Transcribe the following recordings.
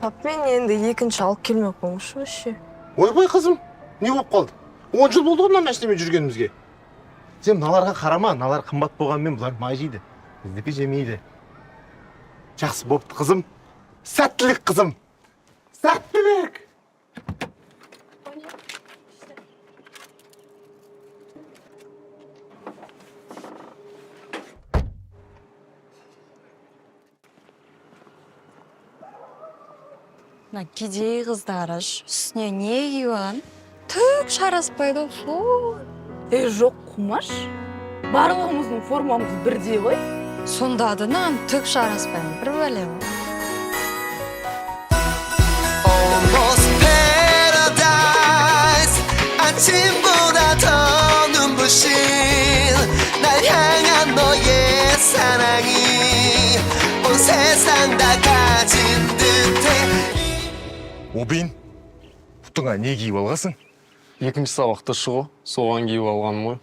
Пап, мен енді екінші алып келмек болмыш вообще. Ойбай қызым, не болып қалды? 10 жыл болды ғой мына мәшінемен жүргенімізге. Сен мыналарға қарама, мыналар қымбат болғанмен бұлар май жейді. Біздікі жемейді. Жақсы бопты қызым. Сәттілік қызым. Сәттілік. Мына кедей қыздары үстіне не киіп алған? Түк шараспайды ғой. Жоқ, қумаш. Барлығымыздың формамыз бірдей ғой. Сонда адынан түк шараспайды. Бір бәле ғой. Almost paradise 아침보다 더 눈부신 날 향한 너의 사랑이 온 세상 다 가진 듯해 Обин, бұтыңа не киіп алғасың? Екінші сабақта шығу, соған киіп алғаным ғой.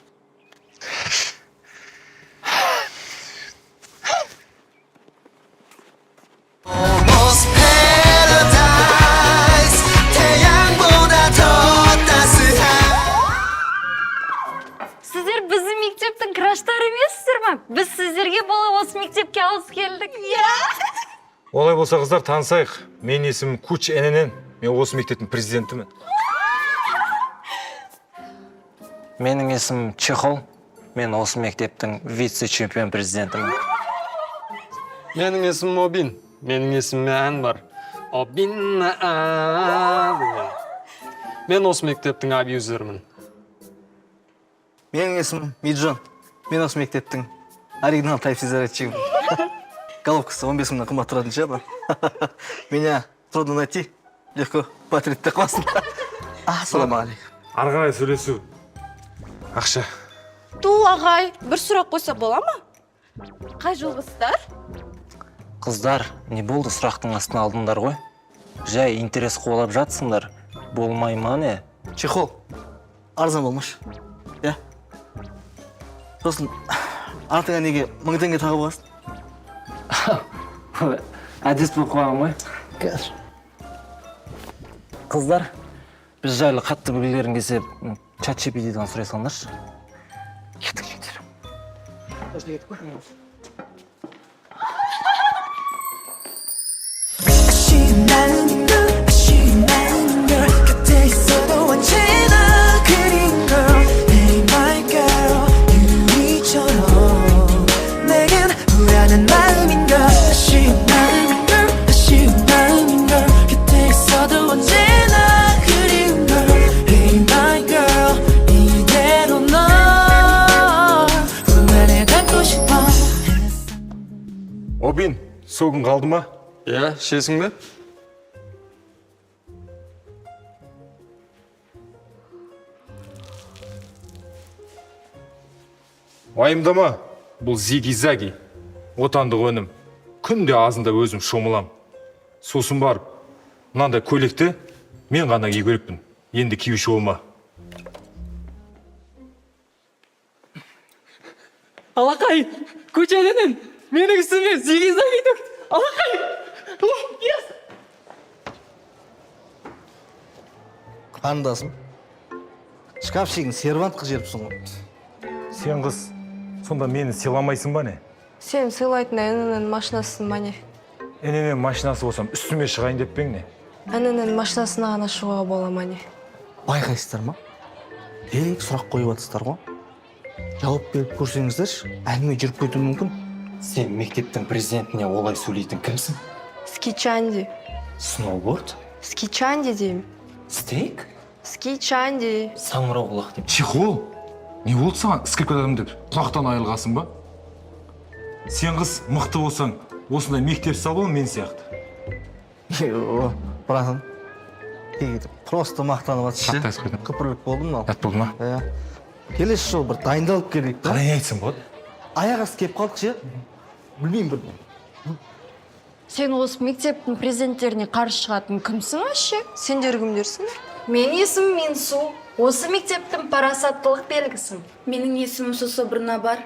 Almost paradise 태양보다 더 따스한 Сіздер біздің мектептің краштары емессіздер ма? Біз сіздерге бола осы мектепке алыс келдік. Олай болса қыздар танысайық. Мен есімім Куч Эненен. Мен осы мектептің президентімін. Менің есімім Чехол. Мен осы мектептің вице-чемпион президентімін. Менің есімім Обин. Менің есіміме ән бар. Обин деген. Мен осы мектептің абьюзермін. Менің есімім Миджон. Мен осы мектептің оригинал тайпси зарядчигімін. Головкасы 15 мыңнан қымбат тұратын шығар. Меня трудно найти. Легко патрит тақпасын. Ассалаумағалейкум. Ары қарай сөйлесу. Ақша. Ағай, бір сұрақ қойса бола ма? Қай жылғысыздар? Қыздар, не болды сұрақтың астына алдыңдар ғой? Жай интерес қуалап жатсыңдар. Болмай ма не? Чехол. Арзан болмаш. Я. Сосын, артыңа неге 1000 теңге тағып аласың? Әдес болып қойған ғой. Қыздар, біз жайлы қатты білгілерің келсе, ChatGPT-дан сұрай салыңдаршы. Кеттік жеңдер. 아쉬운 마음인걸 아쉬운 마음인걸 곁에 있어도 언제나 그린 걸 Hey my girl 유리처럼 내겐 후회하는 마음인걸 아쉬운 마음인걸 아쉬운 마음인걸 곁에 있어도 언제나 그린 걸 Hey my girl 이대로 널 후회해 갖고 싶어 Обин, согын қалды ма? Иә, ішесің бе? Уайымдама, бұл зиги-заги. Отандық өнім. Күнде азында өзім шомылам. Сосын барып, мынандай көйлекті мен ғана кию керекпін. Енді киюші болма. Алақай, көчеденін менің үстіме зиги-заги төк. Алақай! Қандасым. Шкафчигін сервантқа жеріпсің ғой. Сен қыз, сонда мені сыйламайсың ба не? Сен сыйлайтын әнінің машинасың ма не? Эненен машинасы болсам үстіме шығайын деп пең не? Әнінің машинасына ғана шығуға бола ма не? Байқайсыздар ма? Сұрақ қойып атсыздар ғой. Жауап беріп көрсеңіздерші, әңгіме жүріп кетуі мүмкін. Сен мектептің президентіне олай сөйлейтін кімсің? Скичанди. Сноуборд? Скичанди деймін. Стейк? Скичанди. Саңырау құлақ деп. Чехол, не болды саған скрипкадан деп құлақтан айырылғасың ба? Сен қыз мықты болсаң, осындай мектеп салу мен сияқты. Братан, просто мақтанып атшы. Қатты айтып қойдым. Күпірлік болдым ал. Әт болды ма? Келесі жол бір дайындалып келейік. Қалай не айтсың болады? Аяқ асты келіп қалдық ше. Білмеймін бір. Сен осы мектептің президенттеріне қарсы шығатын кімсің вообще? Сендер кімдерсің? Мен есімім Менсу. Осы мектептің парасаттылық белгісін. Менің есімім Сособрына бар.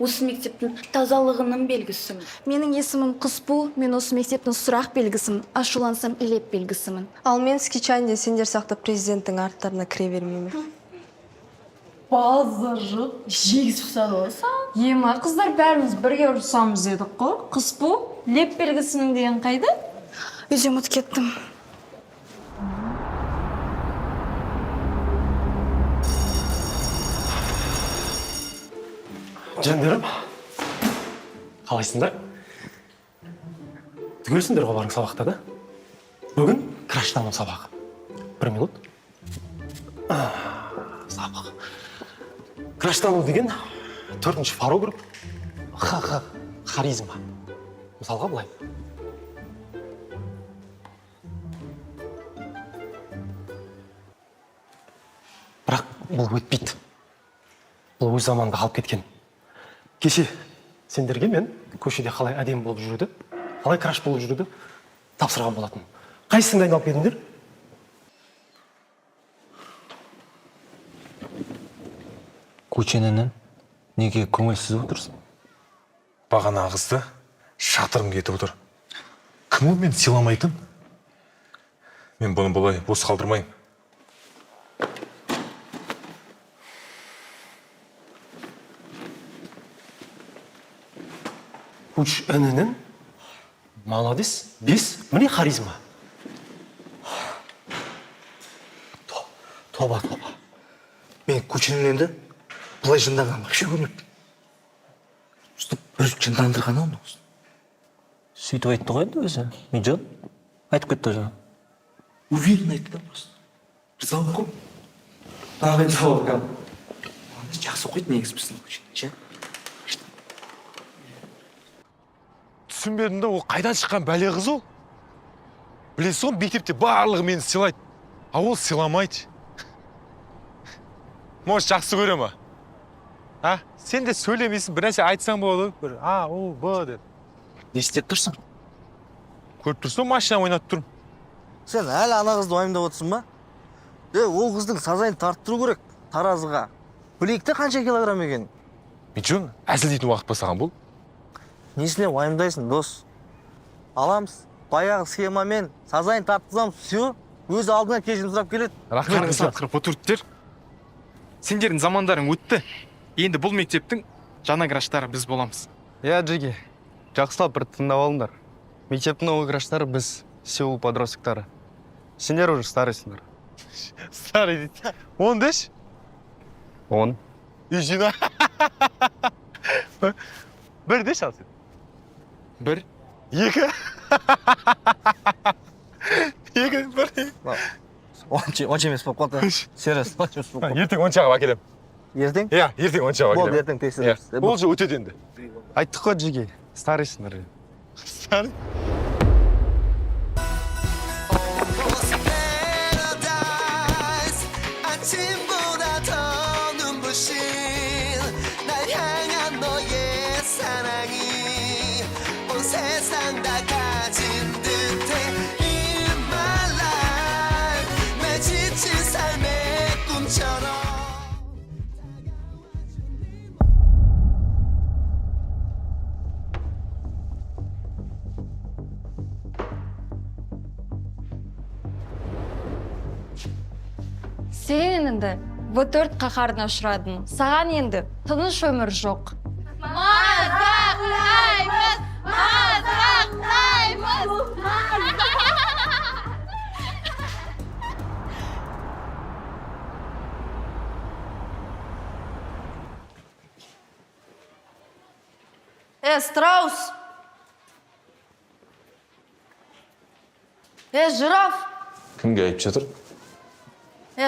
Осы мектептің тазалығының белгісімін. Менің есімім Құспу, мен осы мектептің сұрақ белгісімін, ашулансам илеп белгісімін. Ал мен Скичанде сендер сақты президенттің арттарына кіре бермеймін. Базар жоқ. Жегіз ұқсады олса. Ема, қыздар бәріміз бірге ұрсамыз едік қой. Құспу, леп белгісінің деген қайда? Үйде ұмытып кеттім. Жандерім, қалайсыңдар? Түгелсіңдер ғой барың сабақта да? Бүгін краштану сабағы. 1 минут. Сабақ. Краштану деген 4-ші фаро групп. Харизма. Мысалға былай. Бірақ бұл өтпейді. Бұл өз заманында қалып кеткен. Кеше сендерге мен көшеде қалай әдемі болып жүруді, қалай краш болып жүруді тапсырған болатын. Қайсысыңды айналып кетіңдер? Көченінен неге көңілсіз отырсың? Бағана қызды шатырым кетіп отыр. Кім ол мені сыйламайтын? Мен бұны бұлай бос қалдырмайын. Көч інінің молодец, 5, міне харизма. Тоба. Мен көшенің енді бұлай жынданған вообще көрмеппін. Үстіп бір жындандырған оны. Сөйтіп айтты ғой енді өзі. Меджан айтып кетті жаңа. Уверен айтты да просто. Риза ғой. Тағы енді жауап. Жақсы оқиды негізі біздің көшенде. Түсінбедім да, ол қайдан шыққан бәле қыз ол? Білесіз ғой, мектепте барлығы мені сыйлайды. А ол сыйламайды. Может, жақсы көре ма? А? Сен де сөйлемейсің, бір нәрсе айтсаң болады. Бір А, О, Б деді. Не істеп тұрсың? Көріп тұрсың, машина ойнатып тұрмын. Сен әлі ана қызды уайымдап отырсың ба? Ол қыздың сазайын тарттыру керек таразыға. Білейік те қанша килограмм екен. Меджон, әзілдейтін уақыт па саған бұл? Несіне уайымдайсың, дос? Аламыз, баяғы схемамен сазайын тартқызамыз, все, өз алдына кешірім сұрап келеді. Рахмет, Қырып отырттер. Сендердің замандарың өтті. Енді бұл мектептің жаңа краштары біз боламыз. Иә, Джеги, жақсылап бір тыңдап алыңдар. Мектептің новый краштары біз, Сеул подростктары. Сендер уже старыйсыңдар. Старый дейді. 10 деш? 10. Үй жина. Бір деш ал сен? 1. 2. 2, 1. Онша емес болып қалды. Серьез, онша емес болып қалды. Ертең 10 шағып әкелем. Ертең? Иә, ертең 10 шағып әкелем. Болды, ертең тексереміз. Ол же өтеді енді. Айттық қой, Джеги, старыйсыңдар. Старый? 아침보다 더 눈부신 날 향한 너의 사랑이 온 세상 다 가진 듯해 In my life 내 지친 삶의 꿈처럼 Сен енді В4 қаһарына ұшырадың. Саған енді тыныш өмір жоқ. Страус! Жираф! Кімге айтып жатыр?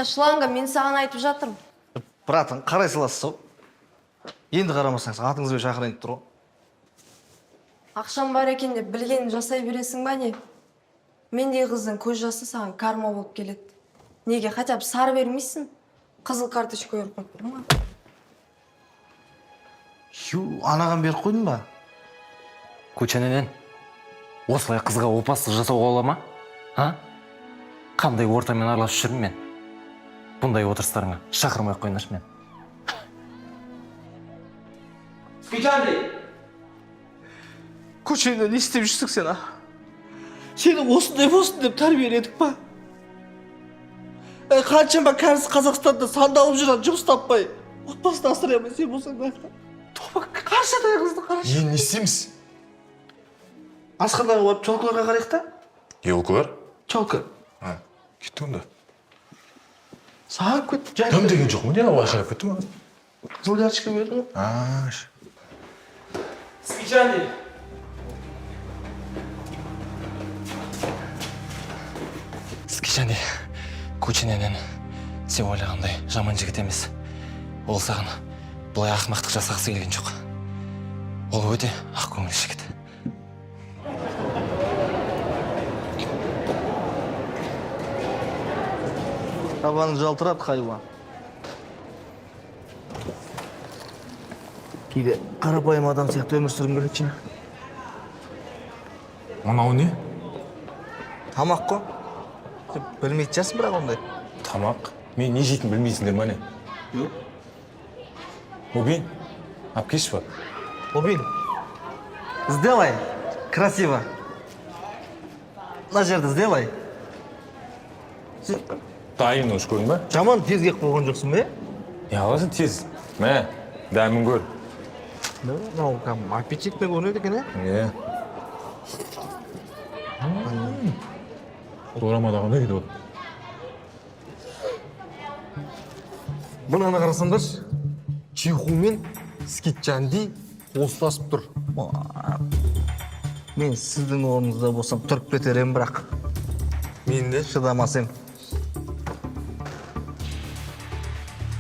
Шланга, мен саған айтып жатырмын. Братан, қарай саласыз ау. Енді қарамасаңыз, атыңызбен шақырайын деп тұр ғой. Ақшам бар екен деп білгенін жасай бересің ба не? Мендей қыздың көз жасы саған карма болып келеді. Неге хотя бы сары бермейсің? Қызыл карточка өріп қойып тұрмын ба? Анаған беріп қойдың ба? Көченінен осылай қызға опасыз жасауға бола ма? Қандай ортамен араласып жүрмін мен? бұндай отырыстарыңа шақырмай ақ қойыңдаршы мен. Көшеңде не істеп жүрсің сен, а? Сені осындай болсын деп тәрбиеледік па? Қаншама кәріс Қазақстанда сандалып жүрген жұмыс таппай, отбасын асырай алмай сен болсаң да айтқан. Тоба қаршадай қызды қарашы. Енді не істейміз? Асханаға барып чолкаларға қарайық та? Елкалар? Чолка. Кетті онда. Сағып кет, жай. Дым деген жоқ ма? Не айқайлап кетті ма? Зулярчика берді ма? Скичани. Скичани, көчененен сен ойлағандай жаман жігіт емес. Ол саған бұлай ақымақтық жасағысы келген жоқ. Ол өте ақ көңіл жігіт. Табаны жалтырады хайуан. Кейде қарапайым адам сияқты өмір сүргім келеді ше. Анау не? Тамақ қой. Білмейтін жасын бірақ ондай. Тамақ? Мен не жейтін білмейсіңдер ма не? Жоқ. Обин, алып келші ба? Обин, сделай красиво. Мына жерді сделай. Дайын өш көрдің ба? Жаман тез кеп болған жоқсың ба? Не аласың тез? Мә, дәмін көр. Мынау аппетитті көрінеді екен, Е. Дорамадағы не дейді ол? Мынаны қарасаңдаршы, Чиху мен Скичанди қостасып тұр. Мен сіздің орныңызда болсам тұрып кетер ем, бірақ Мен де шыдамас ем.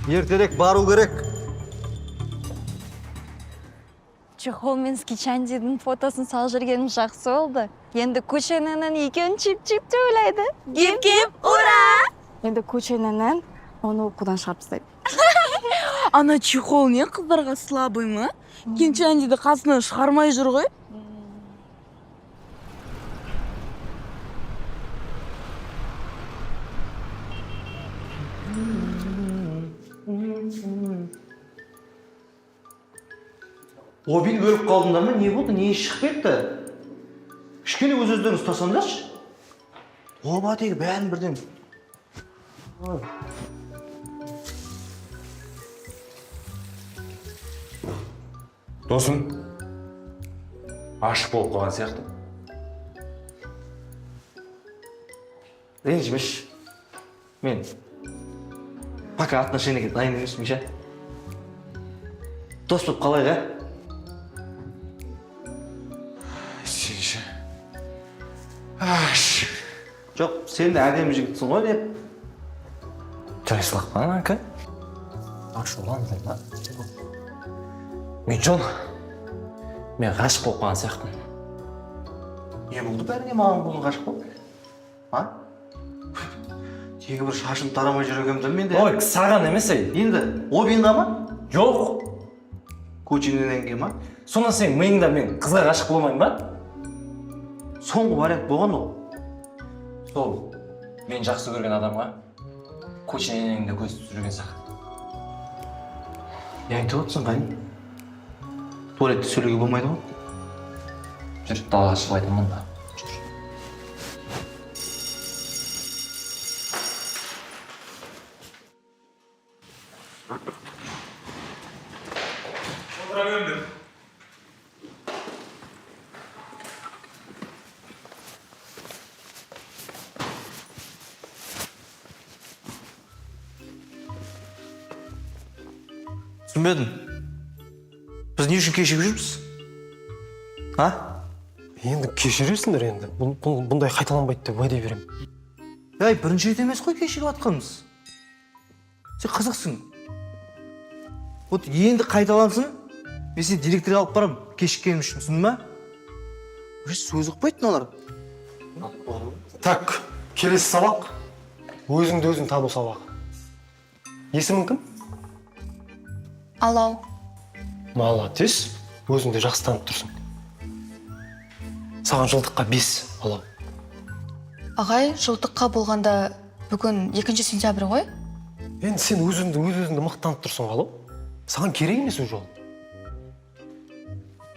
Ертерек бару керек. Чехол мен Скичандидің фотосын салып жүргенім жақсы болды. Енді көшененен екеуін чип-чип те ойлайды. Кеп, ура! Енді көшененен оны оқудан шығарып тастайды. Ана Чихол не қыздарға слабый ма? Кенчандиді қасынан шығармай жүр ғой. Обин өліп қалдыңдар ма? Не болды? Не шығып кетті? Кішкене өз-өздеріңіз ұстасаңдаршы. Оба тегі бәрін бірден. Досым, ашық болып қалған сияқты. Ренжімеш. Мен пока отношениеге дайын емеспін, ше. Дос болып қалайық, ә? Сенші. Жоқ, сен де әдемі жігітсің ғой деп. Жайсылақ па, әкі? Ашуландың ба? Мен Джон, мен ғашық болып қалған сияқтымын. Не болды бәріне маған бұның ғашық болды? А? Тегі бір шашын тарамай жүрегемді мен де. Ой, саған емес ей. Енді, Обинға ма? Жоқ. Көченененге ма? Сонда сен миыңда мен қызға ғашық болмайын ба? Соңғы вариант болған ол. Сол, мен жақсы көрген адамға көшененеңді көз түсірген саған. Не айтып отырсың, қайын? Туалетте сөйлеуге болмайды ғой? Жүр, далаға шығып айтамын да. Түсінбедім. Біз не үшін кешігіп жүрміз? А? Енді кешіресіңдер енді. Бұндай қайталанбайды деп уәде беремін. Әй, бірінші рет емес қой кешігіп атқанымыз. Сен қызықсың. Вот енді қайталансын, мен сені директорға алып барам, кешіккенім үшін, түсіндің ма? Уже сөз ұқпайды мыналар. Так, келесі сабақ. Өзіңді өзің тану сабағы. Есімің кім? Алау. Молодец. Өзіңді жақсы танып тұрсың. Саған жылдыққа 5 алау. Ағай, жылдыққа болғанда бүгін 2 сентябрь ғой? Енді сен өз-өзіңді мақтанып тұрсың ғалым. Саған керек емес ол жол.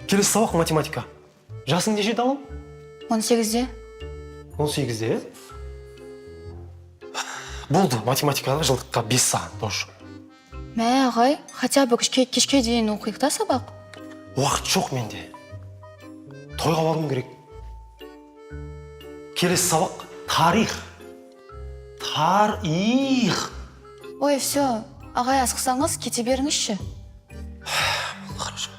Келесі сабақ математика. Жасың нешеде алым? 18-де. 18-де, болды, математикаға жылдыққа 5 саған, тоже. Мә, ағай, хотя бы кешке дейін оқиық та сабақ. Уақыт жоқ менде. Тойға баруым керек. Келесі сабақ тарих. Тарих. Ой, все, ағай асықсаңыз кете беріңізші. Хорошо.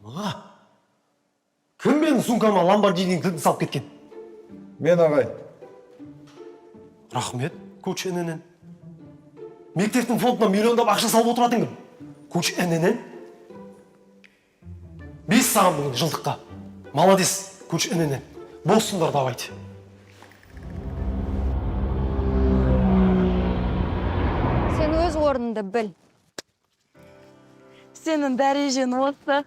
Ма, кім менің сумкама ламборджинин кілтін салып кеткен? Мен ағай. Рахмет, көшенінен. Мектептің фондына миллиондап ақша салып отыратын кім? Көшенінен. 5 саған бүгін жылдыққа. Молодец, көшенінен. Боссыңдар давайте. Сен өз орныңды біл. Сенің дәрежен осы.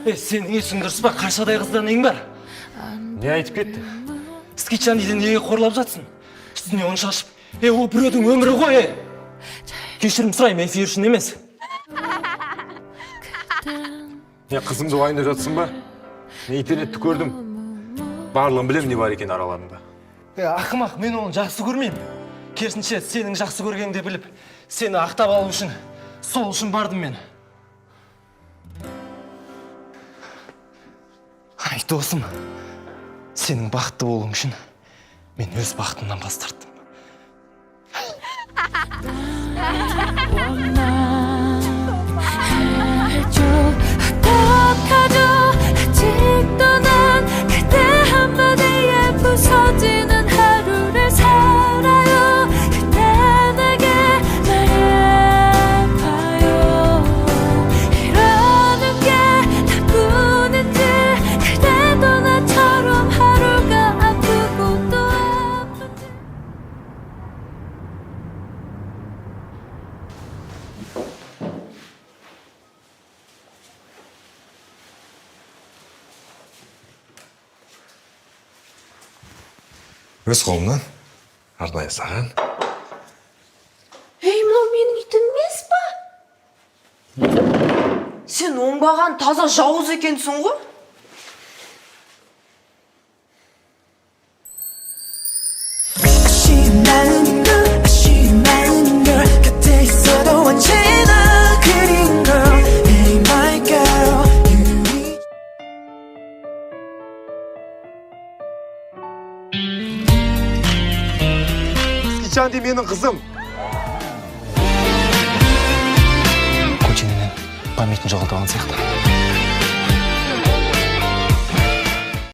Сенің есің дұрыс па? Қаршадай қыздан нең бар? Не айтып кетті? Скичандиді неге қорлап жатсың? Үстіне оны шашып, ол біреудің өмірі ғой. Кешірім сұраймын, эфир үшін емес. Қызымды уайымдап жатсың ба? Мен интернетті көрдім. Барлығын білем не бар екен араларында. Ақымақ, мен оны жақсы көрмеймін. Керісінше, сенің жақсы көргеніңді біліп, сені ақтап алу үшін, сол үшін бардым мен. Ай, досым, сенің бақытты болуың үшін мен өз бақытымнан бас тарттым. Өз қолымнан арнайы саған. Ей, мынау менің итім емес па? Сен оңбаған таза жауыз екенсің ғой? Скичанди менің қызым. Көченінен памятін жоғалтаған сияқты.